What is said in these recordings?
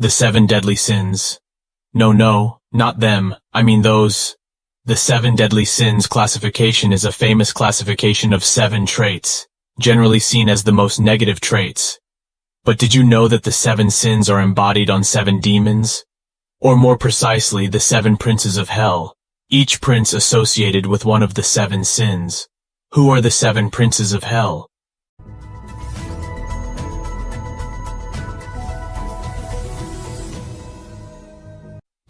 The seven deadly sins. No, not them, I mean those. The seven deadly sins classification is a famous classification of 7 traits, generally seen as the most negative traits. But did you know that the 7 sins are embodied on 7 demons? Or more precisely, the 7 princes of hell, each prince associated with one of the 7 sins. Who are the 7 princes of hell?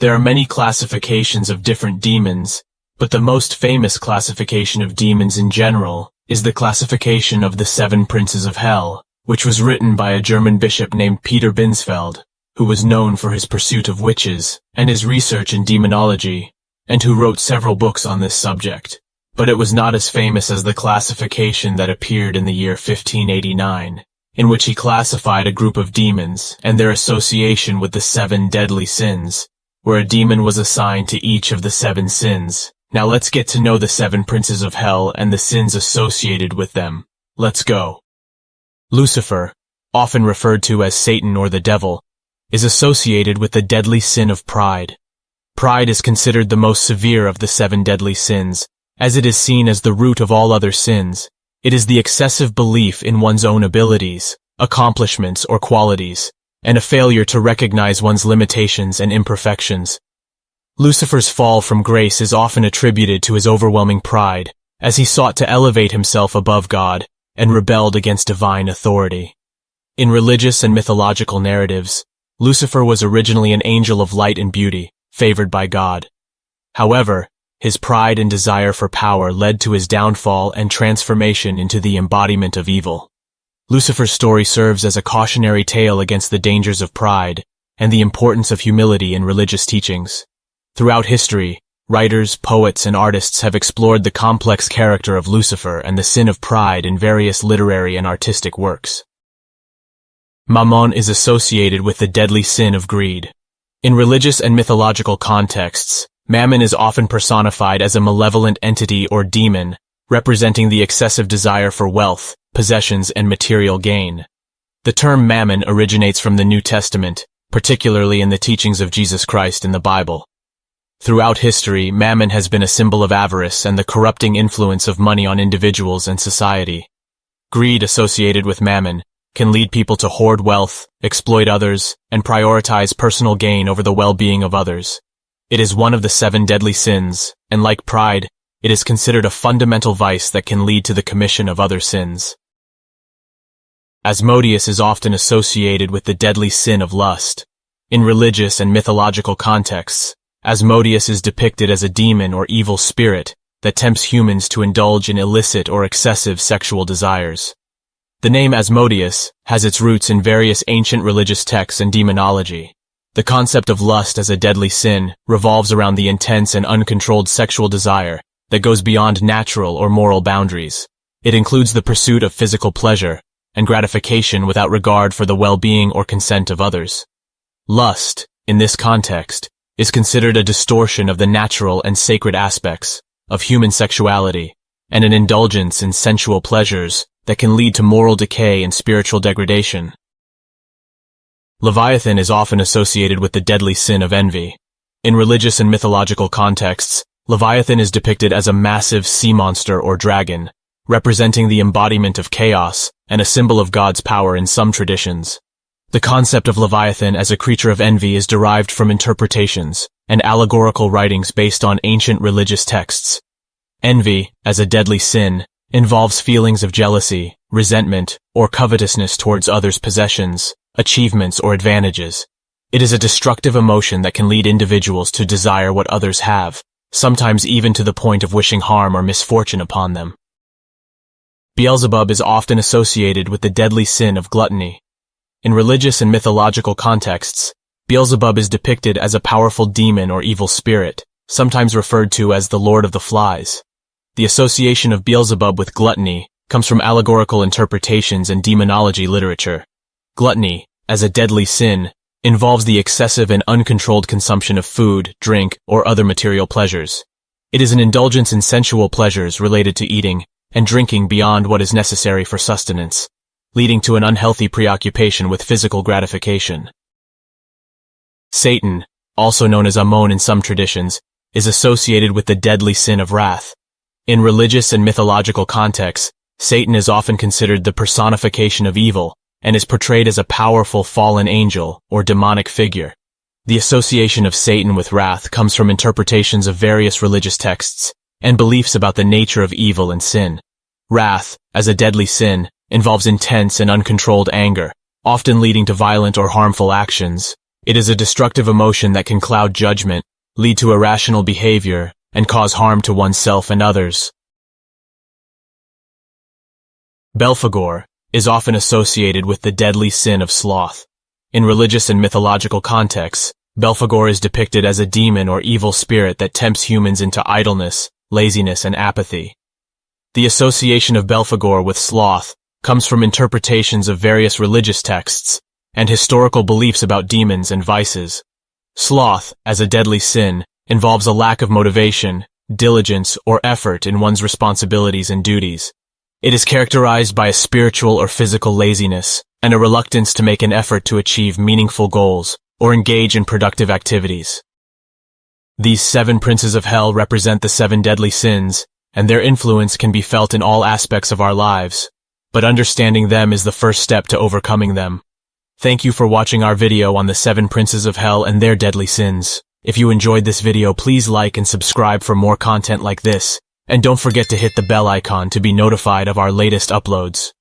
There are many classifications of different demons, but the most famous classification of demons in general is the classification of the 7 princes of hell, which was written by a German bishop named Peter Binsfeld, who was known for his pursuit of witches and his research in demonology, and who wrote several books on this subject. But it was not as famous as the classification that appeared in the year 1589, in which he classified a group of demons and their association with the 7 deadly sins, where a demon was assigned to each of the 7 sins. Now let's get to know the 7 princes of hell and the sins associated with them. Let's go. Lucifer, often referred to as Satan or the devil, is associated with the deadly sin of pride. Pride is considered the most severe of the 7 deadly sins, as it is seen as the root of all other sins. It is the excessive belief in one's own abilities, accomplishments, or qualities, and a failure to recognize one's limitations and imperfections. Lucifer's fall from grace is often attributed to his overwhelming pride, as he sought to elevate himself above God and rebelled against divine authority. In religious and mythological narratives, Lucifer was originally an angel of light and beauty, favored by God. However, his pride and desire for power led to his downfall and transformation into the embodiment of evil. Lucifer's story serves as a cautionary tale against the dangers of pride and the importance of humility in religious teachings. Throughout history, writers, poets, and artists have explored the complex character of Lucifer and the sin of pride in various literary and artistic works. Mammon is associated with the deadly sin of greed. In religious and mythological contexts, Mammon is often personified as a malevolent entity or demon, representing the excessive desire for wealth, possessions, and material gain. The term Mammon originates from the New Testament, particularly in the teachings of Jesus Christ in the Bible. Throughout history, Mammon has been a symbol of avarice and the corrupting influence of money on individuals and society. Greed associated with Mammon can lead people to hoard wealth, exploit others, and prioritize personal gain over the well-being of others. It is one of the 7 deadly sins, and like pride, it is considered a fundamental vice that can lead to the commission of other sins. Asmodeus is often associated with the deadly sin of lust. In religious and mythological contexts, Asmodeus is depicted as a demon or evil spirit that tempts humans to indulge in illicit or excessive sexual desires. The name Asmodeus has its roots in various ancient religious texts and demonology. The concept of lust as a deadly sin revolves around the intense and uncontrolled sexual desire that goes beyond natural or moral boundaries. It includes the pursuit of physical pleasure and gratification without regard for the well-being or consent of others. Lust, in this context, is considered a distortion of the natural and sacred aspects of human sexuality and an indulgence in sensual pleasures that can lead to moral decay and spiritual degradation. Leviathan is often associated with the deadly sin of envy. In religious and mythological contexts, Leviathan is depicted as a massive sea monster or dragon, representing the embodiment of chaos and a symbol of God's power in some traditions. The concept of Leviathan as a creature of envy is derived from interpretations and allegorical writings based on ancient religious texts. Envy, as a deadly sin, involves feelings of jealousy, resentment, or covetousness towards others' possessions, achievements, or advantages. It is a destructive emotion that can lead individuals to desire what others have, sometimes even to the point of wishing harm or misfortune upon them. Beelzebub is often associated with the deadly sin of gluttony. In religious and mythological contexts, Beelzebub is depicted as a powerful demon or evil spirit, sometimes referred to as the Lord of the Flies. The association of Beelzebub with gluttony comes from allegorical interpretations and demonology literature. Gluttony, as a deadly sin, involves the excessive and uncontrolled consumption of food, drink, or other material pleasures. It is an indulgence in sensual pleasures related to eating and drinking beyond what is necessary for sustenance, leading to an unhealthy preoccupation with physical gratification. Satan, also known as Ammon in some traditions, is associated with the deadly sin of wrath. In religious and mythological contexts, Satan is often considered the personification of evil and is portrayed as a powerful fallen angel or demonic figure. The association of Satan with wrath comes from interpretations of various religious texts and beliefs about the nature of evil and sin. Wrath, as a deadly sin, involves intense and uncontrolled anger, often leading to violent or harmful actions. It is a destructive emotion that can cloud judgment, lead to irrational behavior, and cause harm to oneself and others. Belphegor is often associated with the deadly sin of sloth. In religious and mythological contexts, Belphegor is depicted as a demon or evil spirit that tempts humans into idleness, laziness, and apathy. The association of Belphegor with sloth comes from interpretations of various religious texts and historical beliefs about demons and vices. Sloth, as a deadly sin, involves a lack of motivation, diligence, or effort in one's responsibilities and duties. It is characterized by a spiritual or physical laziness and a reluctance to make an effort to achieve meaningful goals or engage in productive activities. These 7 princes of hell represent the 7 deadly sins, and their influence can be felt in all aspects of our lives, but understanding them is the first step to overcoming them. Thank you for watching our video on the 7 princes of hell and their deadly sins. If you enjoyed this video, please like and subscribe for more content like this, and don't forget to hit the bell icon to be notified of our latest uploads.